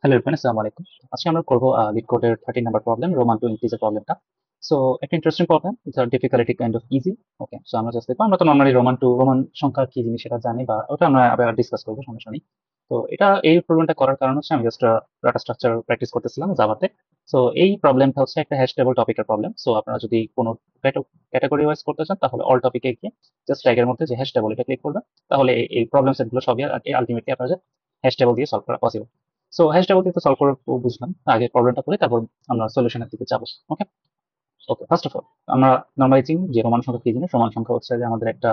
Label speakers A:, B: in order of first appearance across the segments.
A: Hello everyone, আসসালামু আলাইকুম। আজকে আমরা করব লিড কোডের 13 number problem, Roman to integer প্রবলেমটা। সো একটা interesting problem, it's difficulty kind of easy. Okay, so আমরা জাস্ট দেখবো। আমরা তো নর্মালি রোমান সংখ্যা কি জিনিস সেটা জানি, বা ওটা আমরা আবার ডিসকাস করবো, সমস্যা নেই। তো এই প্রবলেমটা করার কারণ হচ্ছে আমি জাস্ট ডাটা স্ট্রাকচার প্র্যাকটিস করতেছিলাম জাভাতে। সো এই প্রবলেমটা হচ্ছে একটা হ্যাশ টেবল টপিকের প্রবলেম। সো আপনারা যদি কোনো ক্যাটাগরি ওয়াইজ করতে চান তাহলে অল টপিকে গিয়ে জাস্ট ট্যাগের মধ্যে যে হ্যাশ টেবল এটা ক্লিক করবেন, তাহলে এই প্রবলেম সেটগুলো সবই আলটিমেটলি আপনারা হ্যাশ টেবল দিয়ে সলভ করা পসিবল। সো হ্যাশ টেবল দিয়ে তো সলভ করে বুঝলাম, আগে প্রবলেমটা করে তারপর আমরা সলিউশনের দিকে যাবো। ওকে ওকে, ফার্স্ট অফ অল আমরা নর্মালি চিনি যে রোমান সংখ্যা কি জিনিস। রোমান সংখ্যা হচ্ছে যে আমাদের একটা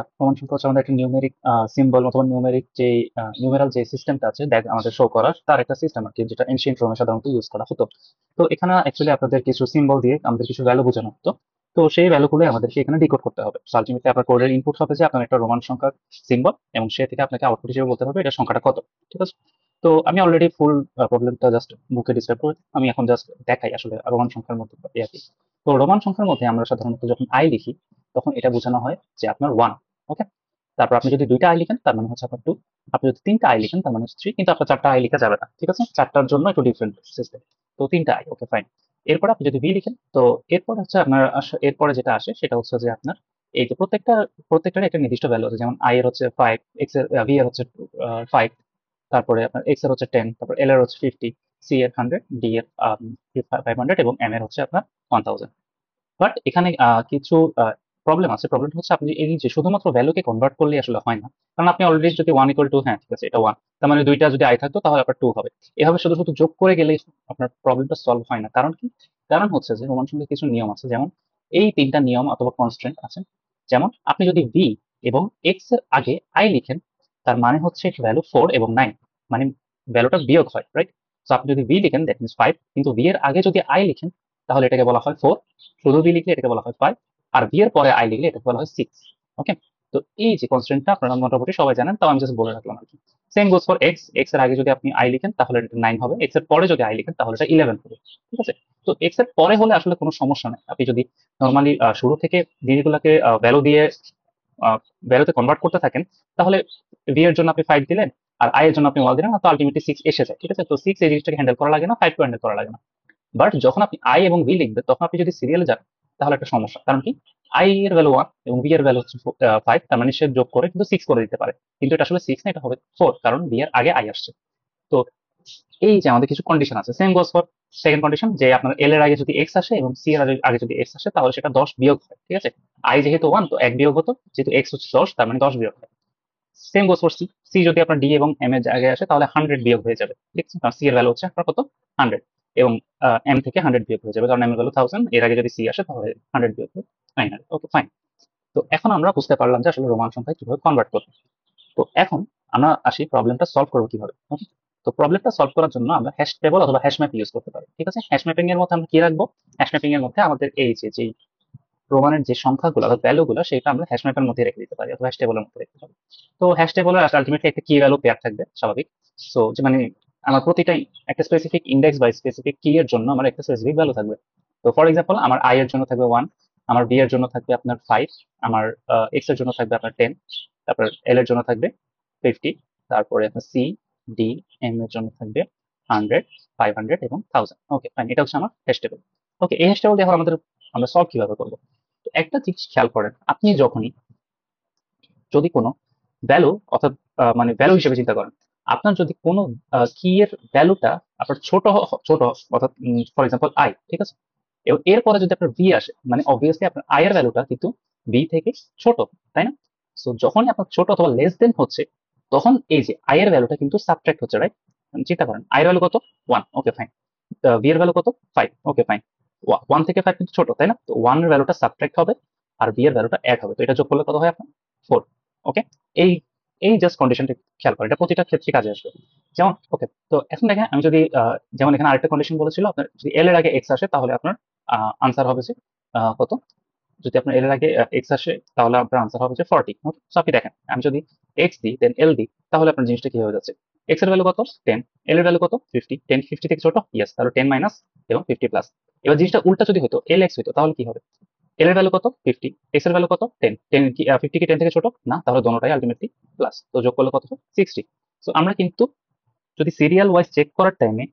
A: নিউমেরিক সিম্বল অথবা নিউমেরিক যে নিউমেরাল যে সিস্টেমটা আছে দেখ আমাদের শো করার, তার একটা সিস্টেম আর কি, যেটা এনশিয়েন্ট রোমে সাধারণত ইউজ করা হতো। তো এখানে অ্যাকচুয়ালি আপনাদের কিছু সিম্বল দিয়ে আমাদের কিছু ভ্যালু বোঝানো হতো। তো সেই ভ্যালুগুলো আমাদেরকে এখানে ডিকোড করতে হবে। আলটিমেটলি আপনার কোডের ইনপুট হবে যে আপনার একটা রোমান সংখ্যার সিম্বল, এবং সে থেকে আপনাকে আউটপুট হিসেবে বলতে হবে এটা সংখ্যাটা কত। ঠিক আছে। তো আমি অলরেডি ফুল প্রবলেমটা জাস্ট মুখে ডিসক্রাইব করে, আমি এখন জাস্ট দেখাই আসলে রোমান সংখ্যার মধ্যে আর কি। তো রোমান সংখ্যার মধ্যে আমরা সাধারণত যখন আই লিখি তখন এটা বোঝানো হয় যে আপনার ওয়ান। ওকে, তারপর আপনি যদি দুইটা আই লিখেন তার মানে হচ্ছে আপনার টু। আপনি যদি তিনটা আই লিখেন তার মানে হচ্ছে থ্রি, কিন্তু আপনার চারটা আই লিখা যাবে না। ঠিক আছে, চারটার জন্য একটু ডিফারেন্ট সিস্টেম। তো তিনটা আই, ওকে ফাইন। এরপর আপনি যদি বি লিখেন, তো এরপর হচ্ছে আপনার এরপরে যেটা আসে সেটা হচ্ছে যে আপনার এই যে প্রত্যেকটার একটা নির্দিষ্ট ভ্যালু আছে। যেমন আই এর হচ্ছে ফাইভ, এক্স এর ভি এর হচ্ছে ফাইভ, তারপরে আপনার এক্স এর হচ্ছে টেন, তারপর এল এর হচ্ছে ফিফটি, সি এর হান্ড্রেড, ডি এর ফাইভ হান্ড্রেড এবং এম এর হচ্ছে আপনার 1000। বাট এখানে কিছু প্রবলেম আছে। প্রবলেমটা হচ্ছে আপনি এই যে শুধুমাত্র ভ্যালুকে কনভার্ট করলে আসলে হয় না। কারণ আপনি অলরেডি যদি ওয়ান ইকুয়াল টু, হ্যাঁ ঠিক আছে এটা ওয়ান, তার মানে দুইটা যদি আই থাকতো তাহলে আপনার টু হবে। এভাবে শুধু শুধু যোগ করে গেলেই আপনার প্রবলেমটা সলভ হয় না। কারণ কি? কারণ হচ্ছে যে রোমান সংখ্যার কিছু নিয়ম আছে, যেমন এই তিনটা নিয়ম অথবা কনস্ট্যান্ট আছে। যেমন আপনি যদি ভি এবং এক্স এর আগে আই লিখেন, তার মানে হচ্ছে ভ্যালু ফোর এবং নাইন, মানে ভ্যালুটা বিয়োগ হয়, রাইট? তো আপনি যদি ভি লিখেন দ্যাট মিনস ফাইভ, কিন্তু ভি এর আগে যদি আই লিখেন তাহলে এটাকে বলা হয় ফোর। শুধু ভি লিখলে এটাকে বলা হয় ফাইভ, আর ভি এর পরে আই লিখলে এটাকে বলা হয় সিক্স। ওকে, তো এই যে কনস্ট্যান্টটা আপনারা মোটামুটি সবাই জানেন, তাও আমি জাস্ট বলে রাখলাম আর কি। Same goes for x, x এর আগে যদি আপনি আই লিখেন তাহলে এটা নাইন হবে, এক্স এর পরে যদি আই লিখেন তাহলে এটা ইলেভেন হবে। ঠিক আছে। তো এক্স এর পরে হলে আসলে কোনো সমস্যা নেই। আপনি যদি নর্মালি শুরু থেকে জিনিসগুলোকে ভ্যালু দিয়ে ভ্যালুতে কনভার্ট করতে থাকেন, তাহলে ভি এর জন্য আপনি ফাইভ দিলেন আর আই এর জন্য আপনি ওয়ান দিলেন, তো আলটিমেটলি সিক্স এসে যায়। ঠিক আছে, তো সিক্স এই জিনিসটাকে হ্যান্ডেল করা লাগে না, ফাইভ হ্যান্ডেল করা লাগে না। বাট যখন আপনি আই এবং ভি লিখবেন তখন আপনি যদি সিরিয়ালে যান তাহলে একটা সমস্যা। কারণ কি? আই এর ভ্যালু ওয়ান এবং ভি এর ভ্যালু হচ্ছে ফাইভ, তার মানে সে যোগ করে কিন্তু সিক্স করে দিতে পারে, কিন্তু এটা আসলে সিক্স না, এটা হবে ফোর, কারণ ভি এর আগে আই আসছে। তো এই যে আমাদের কিছু কন্ডিশন আছে, same goes for second condition, যে আপনার এল এর আগে যদি এক্স আসে এবং সি এর আগে যদি এক্স আসে তাহলে সেটা দশ বিয়োগ হয়। ঠিক আছে, আই যেহেতু ওয়ান তো এক বিয়োগ হতো, যেহেতু এক্স হচ্ছে দশ তার মানে দশ বিয়োগ হয়। Same goes for C, C যদি আপনার ডি এবং এম এর জায়গায় আসে তাহলে হান্ড্রেড বিয়োগ হয়ে যাবে। ঠিক আছে, কারণ সি এর ভ্যালু হচ্ছে আপনার কত, হান্ড্রেড, এবং এম থেকে হান্ড্রেড বিয়োগ হয়ে যাবে, কারণ এম এর ভ্যালু থাউজেন্ড, এর আগে যদি সি আসে তাহলে হান্ড্রেড বিয়োগ হয়ে নাইন হান্ড্রেড। Okay fine. তো এখন আমরা বুঝতে পারলাম যে আসলে রোমান সংখ্যায় কিভাবে কনভার্ট করতে। তো এখন আমরা আসি প্রবলেমটা সলভ করবো কিভাবে। Okay? তো প্রবলেমটা সলভ করার জন্য আমরা হ্যাশ টেবল অথবা হ্যাশ ম্যাপ ইউজ করতে পারি। ঠিক আছে, হ্যাশ ম্যাপিং এর মধ্যে আমরা কি রাখবো? হ্যাশ ম্যাপিং এর মধ্যে আমাদের এই যে রোমানের যে সংখ্যাগুলো বা ভ্যালুগুলো সেটা আমরা হ্যাশ ম্যাপের মধ্যে রেখে দিতে পারি অথবা হ্যাশ টেবলের মধ্যে রেখে দিতে পারি। তো হ্যাশ টেবলের আলটিমেটলি একটা কি ভ্যালু পেয়ার থাকবে, স্বাভাবিক। সো যে মানে আমার প্রতিটাই একটা স্পেসিফিক ইন্ডেক্স বা স্পেসিফিক কি এর জন্য আমার একটা স্পেসিফিক ভ্যালু থাকবে। তো ফর এক্সাম্পল আমার আই এর জন্য থাকবে ওয়ান, আমার বি এর জন্য থাকবে আপনার ফাইভ, আমার এক্স এর জন্য থাকবে আপনার টেন, তারপর এল এর জন্য থাকবে ফিফটি, তারপরে আপনার সি, ডি, এম এর জন্য থাকবে হান্ড্রেড, ফাইভ হান্ড্রেড এবং থাউজেন্ড। ওকে ফাইন, এটা হচ্ছে আমার হ্যাশ টেবল। ওকে, এই হ্যাশ টেবল দিয়ে এখন আমাদের আমরা সলভ কিভাবে করবো? তো একটা জিনিস খেয়াল করেন, আপনি যখনই যদি কোনো ভ্যালু অর্থাৎ মানে ভ্যালু হিসেবে চিন্তা করেন, আপনার যদি কোনো কি এর ভ্যালুটা আপনার ছোট অর্থাৎ ফর এক্সাম্পল আই, ঠিক আছে, এবং এরপরে যদি আপনার ভি আসে মানে অবভিয়াসলি আপনার আই এর ভ্যালুটা কিন্তু ভি থেকে ছোট, তাই না? সো যখনই আপনার ছোট অথবা লেস দেন হচ্ছে, তখন এই যে আই এর ভ্যালুটা কিন্তু সাবট্রাক্ট হচ্ছে, রাইট? চিন্তা করেন আই এর ভ্যালু কত, ওয়ান, ওকে ফাইন। ভি এর ভ্যালু কত, ফাইভ, ওকে ফাইন। ওয়ান থেকে ফাইভ কিন্তু ছোট, তাই না? তো ওয়ান এর ভ্যালুটা সাবট্রাক্ট হবে আর বি এর ভ্যালুটা অ্যাড হবে, তো এটা যোগ করলে কত হয় আপনার, ফোর। ওকে, এই এই জাস্ট কন্ডিশনটা খেয়াল করেন, এটা প্রতিটা ক্ষেত্রে কাজে আসবে। যেমন ওকে, তো এখন দেখেন আমি যদি যেমন এখানে আরেকটা কন্ডিশন বলেছিল, আপনার যদি এল এর আগে এক্স আসে তাহলে আপনার আনসার হবে যে কত, যদি আপনার এল এর আগে এক্স আসে তাহলে আপনার আনসার হবে যে ফর্টি। ওকে, সো আপনি দেখেন আমি যদি এক্স দিই দেন এল দিই তাহলে আপনার জিনিসটা কি হয়ে যাচ্ছে, এক্স এর ভ্যালু কত, টেন, এল এর ভ্যালু কত, ফিফটি, টেন ফিফটি থেকে ছোট, ইয়েস, তাহলে টেন মাইনাস এবং ফিফটি প্লাস। এবার জিনিসটা উল্টা যদি হতো এল এক্স হতো তাহলে কি হবে, এল এর ভ্যালু কত, ফিফটি, এক্স এর ভ্যালু কত, টেন, টেন কি ফিফটি কি টেন থেকে ছোট না, তাহলে দোনোটাই আলটিমেটলি প্লাস, তো যোগ করলে কত, সিক্সটি। তো আমরা কিন্তু যদি সিরিয়াল ওয়াইজ চেক করার টাইমে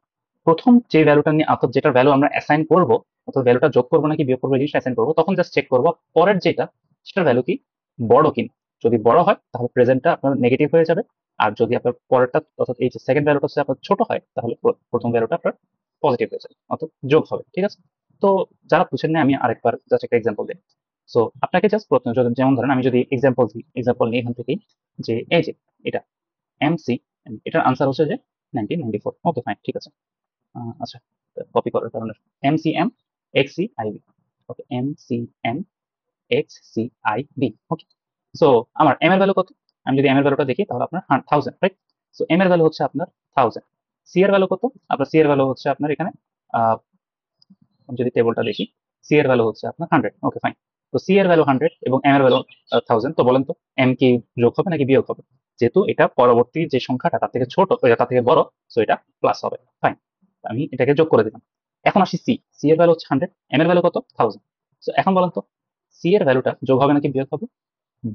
A: প্রথম যে ভ্যালুটা নিয়ে অর্থাৎ যেটার ভ্যালু আমরা অ্যাসাইন করব অর্থাৎ ভ্যালুটা যোগ করবো নাকি বিয়োগ করবো এই জিনিসটা অ্যাসাইন করবো, তখন জাস্ট চেক করবো পরের যেটা সেটার ভ্যালু কি বড় কিনা। যদি বড় হয় তাহলে প্রেজেন্টটা আপনার নেগেটিভ হয়ে যাবে, আর যদি আপনার পরেরটা অর্থাৎ এই যে সেকেন্ড ভ্যালুটা হচ্ছে আপনার ছোট হয় তাহলে প্রথম ভ্যালুটা আপনার পজিটিভ হয়ে যাবে অর্থাৎ যোগ হবে। ঠিক আছে, তো যারা বুঝেন না আমি আরেকবার জাস্ট একটা এক্সাম্পল দিই। সো আপনাকে জাস্ট প্রথম যেমন ধরেন আমি যদি এক্সাম্পল নিই এখান থেকেই, যে এই যে এটা এমসি, এটার আনসার হচ্ছে যে 1994। ওকে ফাইন, ঠিক আছে। আচ্ছা, কপি করার কারণে এমসিএম এক্সসি আইবি। ওকে, এমসিএম এক্সসি আইবি। ওকে, সো আমার এম এর ভ্যালু কত? আমি যদি এম এর ভ্যালুটা দেখি তাহলে আপনার 1000, রাইট? সো এম এর ভ্যালু হচ্ছে আপনার 1000। সি এর ভ্যালু কত? আপনার সি এর ভ্যালু হচ্ছে আপনার এখানে আমি যদি টেবলটা দেখি, সি এর ভ্যালু হচ্ছে আপনার 100। ওকে ফাইন, তো সি এর ভ্যালু 100 এবং এম এর ভ্যালু 1000। তো বলেন তো এম কি যোগ হবে নাকি বিয়োগ হবে? যেহেতু এটা পরবর্তী যে সংখ্যাটা তার থেকে ছোট তার থেকে বড়, সো এটা প্লাস হবে। ফাইন, আমি এটাকে যোগ করে দিলাম। এখন আসি সি, সি এর ভ্যালু হচ্ছে 100, এম এর ভ্যালু কত? 1000। সো এখন বলেন তো সি এর ভ্যালুটা যোগ হবে নাকি বিয়োগ হবে?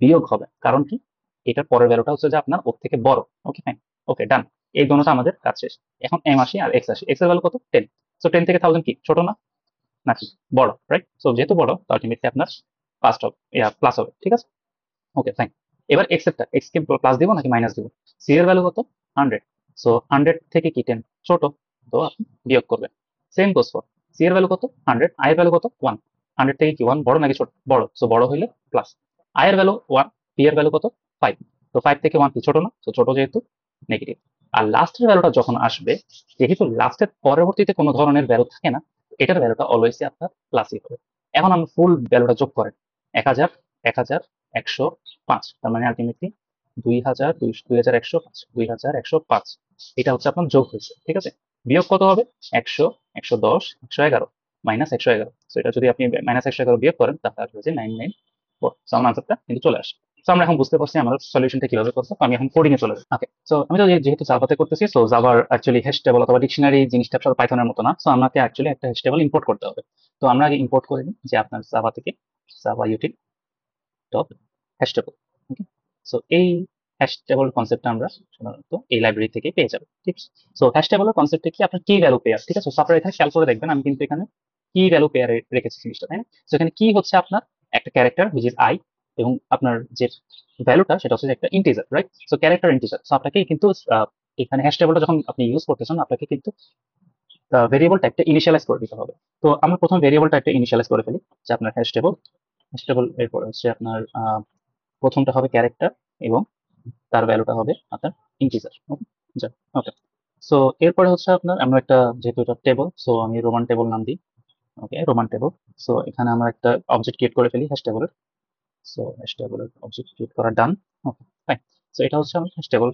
A: বিয়োগ হবে, কারণ কি এটার পরের ভ্যালুটা হচ্ছে যে আপনার ওর থেকে বড়। ওকে ফাইন, ওকে ডান, এই দোনোটা আমাদের কাজ শেষ। এখন এম আসি আর এক্স আসি, এক্স এর ভ্যালু কত? 10। সো 10 থেকে 1000 কি ছোট না নাকি বড়, রাইট? সো যেহেতু বড় তো আলটিমেটলি আপনার ফার্স্ট হবে, প্লাস হবে। ঠিক আছে, ওকে ফাইন। এবার এক্স এরটা, এক্স কে প্লাস দিব নাকি মাইনাস দিব? সি এর ভ্যালু কত? 100। সো 100 থেকে কি 10 ছোট, তো আপনি বিয়োগ করবেন। সেম গোস ফর সি এর ভ্যালু কত? 100, আই এর ভ্যালু কত? 1। 100 থেকে কি 1 বড় নাকি ছোট? বড়, সো বড় হইলে প্লাস। আই এর ভ্যালু 1, পি এর ভ্যালু কত? 5। তো 5 থেকে 1 কি ছোট না? তো ছোট যেহেতু নেগেটিভ। আর লাস্টের ভ্যালুটা যখন আসবে, যেহেতু লাস্টের পরবর্তীতে কোনো ধরনের ভ্যালু থাকে না, এটার ভ্যালুটা অলওয়েজই আপনার প্লাসই হবে। এখন আমরা ফুল ভ্যালুটা যোগ করেন, 1000, 1000, 105, তার মানে আলটিমেটলি 2000, 2105, 2105। এটা হচ্ছে আপনার যোগ হয়েছে। ঠিক আছে, বিয়োগ কত হবে? 100, 110, 111, মাইনাস 111। তো এটা যদি আপনি মাইনাস 111 বিয়োগ করেন তাহলে আসবে যে 994। সো আমার আনসারটা কিন্তু চলে আসে। তো আমরা এখন বুঝতে পারছি আমার সলিউশনটা কিভাবে করতে। তো আমি এখন কোডিং এ চলে যাই। ওকে, সো আমি তো যেহেতু জাভাতে করতেছি, সো জাভার অ্যাকচুয়ালি হ্যাশ টেবল অথবা ডিকশনারি জিনিসটা সব পাইথনের মতো না। সো আমাকে অ্যাকচুয়ালি একটা হ্যাশ টেবল ইম্পোর্ট করতে হবে। তো আমরা আগে ইম্পোর্ট করে নিই যে আপনার জাভা থেকে Java util dot hash table. Okay, so এই হ্যাশ টেবল কনসেপ্টটা আমরা সাধারণত এই লাইব্রেরি থেকে পেয়ে যাবো। ঠিক আছে, সো হ্যাশ টেবলের কনসেপ্টটা কি? আপনার কি ভ্যালু পেয়ার। ঠিক আছে, সো আপনারা এখানে খেয়াল করে দেখবেন আমি কিন্তু এখানে কি ভ্যালু পেয়ারে রেখেছি জিনিসটা, তাই না? সো এখানে কি হচ্ছে আপনার একটা ক্যারেক্টার হুইচ ইজ আই, এবং আপনার যে ভ্যালুটা সেটা হচ্ছে একটা integer, right? So character integer. So আপনাকে কিন্তু এখানে হ্যাশ টেবলটা যখন আপনি ইউজ করতেছেন আপনাকে কিন্তু ভেরিয়েবল টাইপটা ইনিশিয়ালাইজ করে দিতে হবে। তো আমরা প্রথম ভেরিয়েবল টাইপটা ইনিশিয়ালাইজ করে ফেলি, যে আপনার হ্যাশ টেবল এরপর হচ্ছে আপনার প্রথমটা হবে ক্যারেক্টার এবং তার ভ্যালুটা হবে আপনার ইন্টিজার। ওকে, ওকে, সো এরপরে হচ্ছে আপনার আমরা একটা, যেহেতু এটা টেবল, সো আমি রোমান টেবল নাম দিই। ওকে, রোমান টেবল। সো এখানে আমরা একটা অবজেক্ট ক্রিয়েট করে ফেলি হ্যাশ টেবলের। সো হ্যাশ টেবলের অবজেক্ট ক্রিয়েট করা ডান। ওকে ফাইন, সো এটা হচ্ছে আমার হ্যাশ টেবল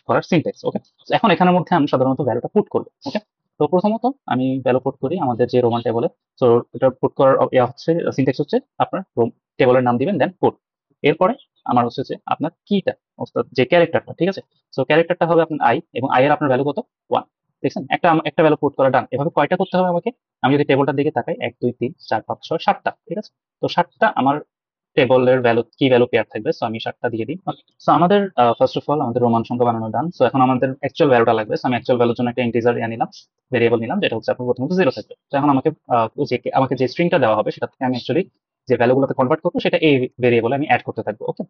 A: করার সিনট্যাক্স। ওকে, এখন এখানের মধ্যে আমি সাধারণত ভ্যালুটা পুট করবো। ওকে, তো প্রথমত আমি ভ্যালু পুট করি আমাদের যে রোমান টেবলে। সো এটা পুট করার ইয়া হচ্ছে সিনট্যাক্স হচ্ছে আপনার টেবলের নাম দিবেন দেন পুট। এরপরে আমার হচ্ছে যে আপনার কিটা অর্থাৎ যে ক্যারেক্টারটা, ঠিক আছে? সো ক্যারেক্টারটা হবে আপনার আই এবং আই এর আপনার ভ্যালু কত? 1। দেখছেন, একটা ভ্যালু পুট করা ডান। এভাবে কয়টা করতে হবে আমাকে? আমি যদি টেবলটার দিকে তাকাই 1 2 3 4 5 6 7টা। ঠিক আছে, তো 7টা আমার টেবলের ভ্যালু কি ভ্যালু পেয়ার থাকবে। সো আমি 7টা দিয়ে দিই। সো আমাদের ফার্স্ট অফ অল আমাদের রোমান সংখ্যা বানানো ডান। সো এখন আমাদের অ্যাকচুয়াল ভ্যালুটা লাগবে। সো আমি অ্যাকচুয়াল ভ্যালুর জন্য একটা ইন্টিজার নিলাম, ভেরিয়েবল নিলাম, যেটা হচ্ছে আপনার প্রথমত 0 থাকবে। তো এখন আমাকে যে স্ট্রিংটা দেওয়া হবে সেটা থেকে আমি অ্যাকচুয়ালি যে ভ্যালুগুলোতে কনভার্ট করবো সেটা এই ভেরিয়েবলে আমি অ্যাড করতে থাকবো। ওকে,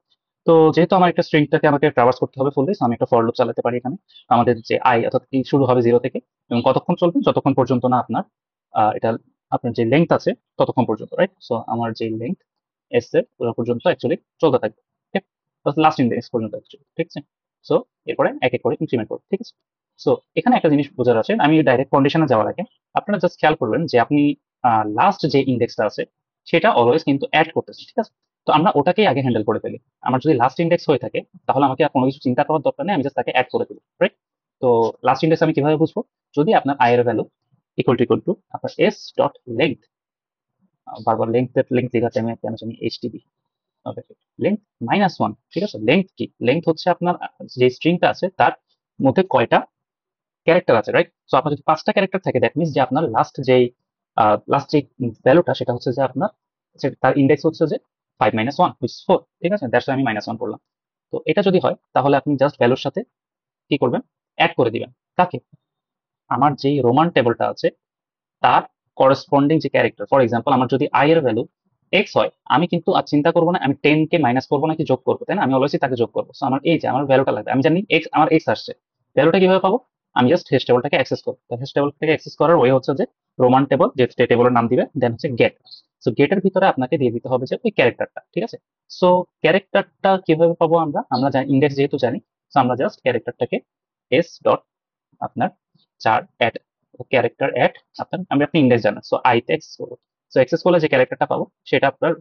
A: তো যেহেতু আমার একটা স্ট্রিংটাকে আমাকে ট্রাভার্স করতে হবে ফুললি, সো আমি একটা ফর লুপ চালাতে পারি এখানে। আমাদের যে আই অর্থাৎ ই শুরু হবে 0 থেকে এবং কতক্ষণ চলবে? যতক্ষণ পর্যন্ত না আপনার এটা আপনার যে লেংথ আছে ততক্ষণ পর্যন্ত, রাইট? সো আমার যে লেংথ এস এর ওরা পর্যন্ত অ্যাকচুয়ালি চলতে থাকবে। ঠিক, লাস্ট ইন্ডেক্স পর্যন্ত actually, ঠিক আছে? সো এরপরে এক এক করে ইনক্রিমেন্ট করবো। ঠিক আছে, সো এখানে একটা জিনিস বোঝার আছে, আমি ডাইরেক্ট কন্ডিশনে যাওয়ার আগে আপনারা জাস্ট খেয়াল করবেন যে আপনি লাস্ট যে ইন্ডেক্সটা আছে সেটা অলওয়েজ কিন্তু অ্যাড করতেছে। ঠিক আছে, তো আমরা ওটাকেই আগে হ্যান্ডেল করে ফেলি। আমার যদি লাস্ট ইন্ডেক্স হয়ে থাকে তাহলে আমাকে আর কোনো কিছু চিন্তা করার দরকার নেই, আমি জাস্ট তাকে অ্যাড করে দিই, রাইট? তো লাস্ট ইন্ডেক্স আমি কিভাবে বুঝবো? যদি আপনার আই এর ভ্যালু ইকুয়াল টু আপনার এস ডট লেংথ, বারবার লেংথ লেখাতে আমি কেন জানি এইচটিবি, ওকে, লেংথ -1। ঠিক আছে, লেংথ কি? লেংথ হচ্ছে আপনার যে স্ট্রিংটা আছে তার মধ্যে কয়টা ক্যারেক্টার আছে, রাইট? সো আপনার যদি 5টা ক্যারেক্টার থাকে দ্যাট মিনস যে আপনার লাস্ট যে ভ্যালুটা সেটা হচ্ছে যে আপনার তার ইন্ডেক্স হচ্ছে যে 5 - 1 হুইচ ইজ 4। ঠিক আছে, দ্যাটস আমি -1 করলাম। তো এটা যদি হয় তাহলে আপনি জাস্ট ভ্যালুর সাথে কি করবেন? অ্যাড করে দিবেন। কাকে? আমার যেই রোমান টেবলটা আছে তার করসপন্ডিং যে ক্যারেক্টার, ফর এক্সাম্পল আমার যদি আই এর ভ্যালু এক্স হয়, আমি কিন্তু আর চিন্তা করবো না আমি 10 কে মাইনাস করবো নাকি যোগ করবো, তাই না? আমি অলওয়েজ তাকে যোগ করবো। সো আমার এই যে আমার ভ্যালুটা লাগবে, আমি জানি এক্স, আমার এক্স আসছে, ভ্যালুটা কিভাবে পাবো? আমি জাস্ট হেস টেবলটাকে অ্যাক্সেস করবো। তো হেস টেবল থেকে অ্যাক্সেস করার ওয়ে হচ্ছে যে রোমান টেবল, যে টেবলের নাম দিবে, দেন হচ্ছে গেট। সো গেটের ভিতরে আপনাকে দিয়ে দিতে হবে যে ওই ক্যারেক্টারটা, ঠিক আছে? সো ক্যারেক্টারটা কিভাবে পাবো? আমরা জানি ইন্ডেক্স যেহেতু জানি, সো আমরা জাস্ট ক্যারেক্টারটাকে এস ডট আপনার চার অ্যাড ক্যারেক্টার অ্যাড আপনার আপনি ইন্ডেক্স জানেন, সো আইতে অ্যাক্সেস করবো। সো অ্যাক্সেস করলে যে ক্যারেক্টারটা পাবো সেটা আপনার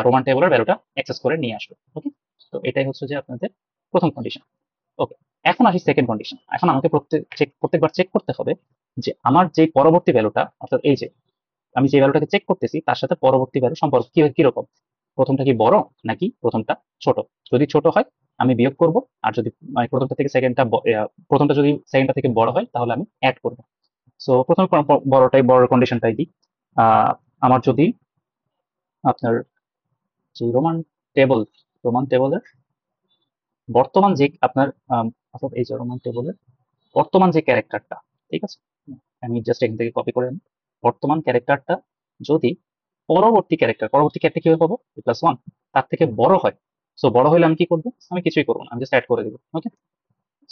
A: রোমান টেবলের ভ্যালুটা অ্যাক্সেস করে নিয়ে আসবে। ওকে, তো এটাই হচ্ছে যে আপনাদের প্রথম কন্ডিশন। ওকে, এখন আসি সেকেন্ড কন্ডিশন। এখন আমাকে প্রত্যেকবার চেক করতে হবে যে আমার যে পরবর্তী ভ্যালুটা, অর্থাৎ এই যে আমি যে ভ্যালুটাকে চেক করতেছি তার সাথে পরবর্তী ভ্যালু সম্পর্ক কিরকম, প্রথমটা কি বড় নাকি প্রথমটা ছোট। যদি ছোট হয় আমি বিয়োগ করব, আর যদি মানে প্রথমটা থেকে সেকেন্ডটা প্রথমটা যদি সেকেন্ডটা থেকে বড় হয় তাহলে আমি অ্যাড করব। সো প্রথমে বড় কন্ডিশনটাই দিই। আমার যদি আপনার যে রোমান টেবলের বর্তমান যে আপনার অর্থাৎ এই যে রোমান টেবলের বর্তমান যে ক্যারেক্টারটা, ঠিক আছে, আমি জাস্ট এখান থেকে কপি করে আনি। বর্তমান ক্যারেক্টারটা যদি পরবর্তী ক্যারেক্টার কিভাবে পাবো, প্লাস ওয়ান, তার থেকে বড় হয়। সো বড় হলে আমি কি করবো? আমি কিছুই করবো না, আমি জাস্ট অ্যাড করে দিব। ওকে,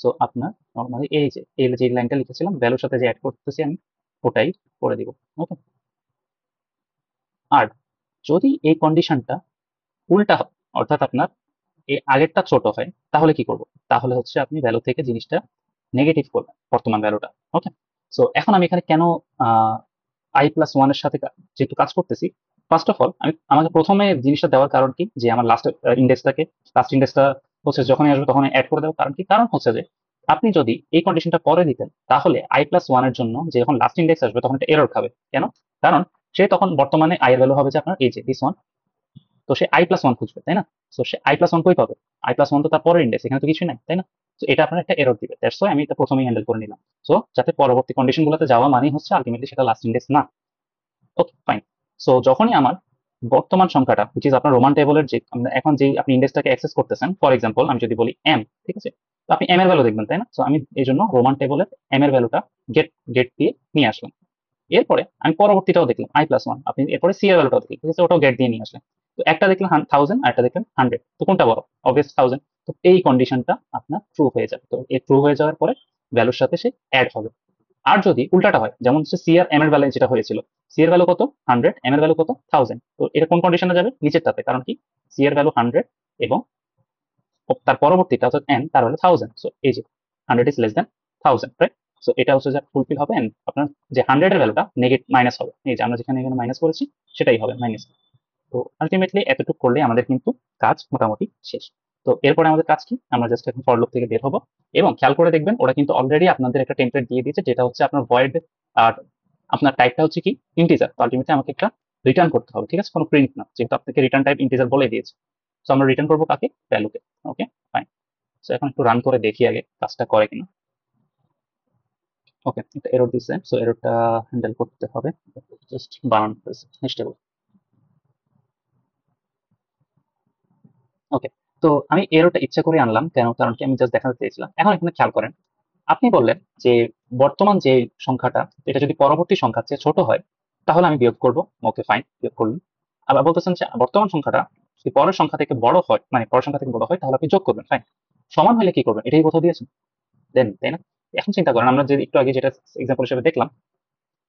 A: সো আপনার নর্মালি এই যে লাইনটা লিখেছিলাম ভ্যালুর সাথে যে অ্যাড করতেছি আমি, ওটাই করে দিব। ওকে, আর যদি এই কন্ডিশনটা উল্টা হয়, অর্থাৎ আপনার এই আগেরটা ছোট হয়, তাহলে কি করব? তাহলে হচ্ছে আপনি ভ্যালু থেকে জিনিসটা নেগেটিভ করবেন, বর্তমান ভ্যালুটা। ওকে, সো এখন আমি এখানে কেন আই প্লাস ওয়ানের সাথে যেহেতু কাজ করতেছি, ফার্স্ট অফ অল আমাকে প্রথমে জিনিসটা দেওয়ার কারণ কি, যে আমার লাস্ট ইন্ডেক্সটা হচ্ছে যখনই আসবে তখন অ্যাড করে দেওয়ার কারণ কি? কারণ হচ্ছে যে আপনি যদি এই কন্ডিশনটা পরে দিতেন তাহলে আই প্লাস ওয়ানের জন্য যে যখন লাস্ট ইন্ডেক্স আসবে তখন এটা এরর খাবে। কেন? কারণ সে তখন বর্তমানে আই এর ভ্যালু হবে যে আপনার এই যে দিস ওয়ান, তো সে আই প্লাস ওয়ান খুঁজবে, তাই না? তো সে আই প্লাস ওয়ান কই পাবে? আই প্লাস ওয়ান তো তার পরের ইন্ডেক্স, এখানে তো কিছুই নাই, তাই না? তো এটা আপনার একটা এরর দিবে, দ্যাটস ওয়াই আমি এটা প্রথমেই হ্যান্ডেল করে নিলাম। সো যাতে পরবর্তী কন্ডিশন গুলোতে যাওয়া মানেই হচ্ছে আলটিমেটলি সেটা লাস্ট ইন্ডেক্স না। ওকে, ফাইন। সো যখনই আমার বর্তমান সংখ্যাটা হুইচ ইজ আপনার রোমান টেবলের যে এখন যে আপনি ইন্ডেক্সটাকে অ্যাক্সেস করতেছেন, ফর এক্সাম্পল আমি যদি বলি এম, ঠিক আছে, তো আপনি এম এর ভ্যালু দেখবেন, তাই না? সো আমি এই জন্য রোমান টেবলের এম এর ভ্যালুটা গেট গেট দিয়ে নিয়ে আসলাম। এরপরে আমি পরবর্তীটাও দেখলাম আই প্লাস ওয়ান, আপনি এরপরে সি এর ভ্যালুটাও দেখলেন, ঠিক আছে, ওটাও গেট দিয়ে নিয়ে আসলেন। তো একটা দেখলেন 1000 আর একটা দেখলেন 100, তো কোনটা বড়? অবভিয়াস 1000। তো এই কন্ডিশনটা আপনার ট্রু হয়ে যাবে। তো এই ট্রু হয়ে যাওয়ার পরে ভ্যালুর সাথে সে অ্যাড হবে। আর যদি উল্টাটা হয়, যেমন হচ্ছে সি আর এম এর ভ্যালু যেটা হয়েছিল, সি এর ভ্যালু কত? 100, এম এর ভ্যালু কত? 1000, তো এটা কোন কন্ডিশনে যাবে? নিচেরটাতে, কারণ কি সি এর ভ্যালু 100 এবং তার পরবর্তীটা অর্থাৎ এন তার হলো 1000। সো এই যে 100 is less than 1000, right? So এটা হচ্ছে যে ফুলফিল হবে, and আপনার যে 100 এর ভ্যালুটা মাইনাস হবে, এই যে আমরা যেখানে এখানে মাইনাস করেছি সেটাই হবে মাইনাস। তো আলটিমেটলি এতটুকু করলে আমাদের কিন্তু কাজ মোটামুটি শেষ। তো এরপরে আমাদের কাজ কি? আমরা জাস্ট এখন ফর লুপ থেকে বের হবো, এবং খেয়াল করে দেখবেন ওরা কিন্তু অলরেডি আপনাদের একটা টেমপ্লেট দিয়ে দিয়েছে, যেটা হচ্ছে আপনার ভয়েড, আর আপনার টাইপটা হচ্ছে কি ইন্টিজার। তো আলটিমেটলি আমাকে একটা রিটার্ন করতে হবে, ঠিক আছে, কোনো প্রিন্ট না, যেহেতু আপনাকে রিটার্ন টাইপ ইন্টিজার বলে দিয়েছে। তো আমরা রিটার্ন করবো কাকে? ভ্যালুকে। ওকে, ফাইন। সো এখন একটু রান করে দেখি আগে কাজটা করে কিনা। ওকে, একটা এরর দিচ্ছে, সো এররটা হ্যান্ডেল করতে হবে, জাস্ট বানান স্টেবল। ওকে, তো আমি এররটা ইচ্ছা করে আনলাম কেন, কারণ কি আমি জাস্ট দেখাতে চেয়েছিলাম। এখন এখানে খেয়াল করেন, আপনি বললেন যে বর্তমান যে সংখ্যাটা এটা যদি পরবর্তী সংখ্যার চেয়ে ছোট হয় তাহলে আমি বিয়োগ করব। ওকে, ফাইন, বিয়োগ করলেন। আবার বলতেছেন যে বর্তমান সংখ্যাটা যদি পরের সংখ্যা থেকে বড় হয়, মানে পরের সংখ্যা থেকে বড় হয়, তাহলে আপনি যোগ করবেন, ফাইন। সমান হলে কি করবেন? এটাই কোথাও দিয়েছেন, দেন, তাই না? এখন চিন্তা করেন, আমরা যে একটু আগে যেটা এক্সাম্পল হিসেবে দেখলাম,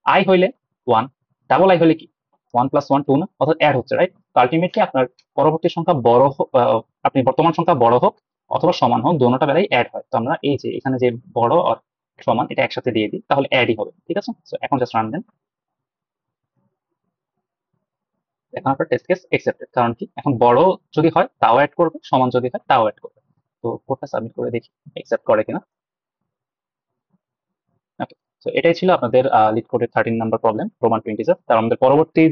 A: আই হইলে ওয়ান, ডাবল আই হলে কি ওয়ান প্লাস ওয়ান টু না, অর্থাৎ অ্যাড হচ্ছে, রাইট? তো আলটিমেটলি আপনার পরবর্তী সংখ্যা বড় হোক, আপনি বর্তমান সংখ্যা বড় হোক অথবা সমান হোক, দোনোটা বেলায় অ্যাড হয়। তো আমরা এই যে এখানে যে বড় আর সমান এটা একসাথে দিয়ে দিই, তাহলে অ্যাডই হবে, ঠিক আছে? তো এখন জাস্ট রান দেন। এখন আপনার টেস্ট কেস একসেপ্টেড, কারণ কি এখন বড় যদি হয় তাও অ্যাড করবে, সমান যদি হয় তাও অ্যাড করবে। তো কোডটা সাবমিট করে দেখি একসেপ্ট করে কিনা। ওকে, তো এটাই ছিল আপনাদের লিড কোডের 13 number problem, Roman to integer. তার আমাদের পরবর্তী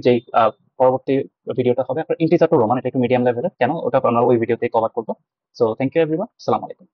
A: ভিডিওটা হবে আপনার ইন্টিজার টু রোমান, এটা একটু মিডিয়াম লেভেলের, কেন ওটা আমরা ওই ভিডিওতে কভার করবো। সো থ্যাংক ইউ এভরিওয়ান, আসসালামু আলাইকুম।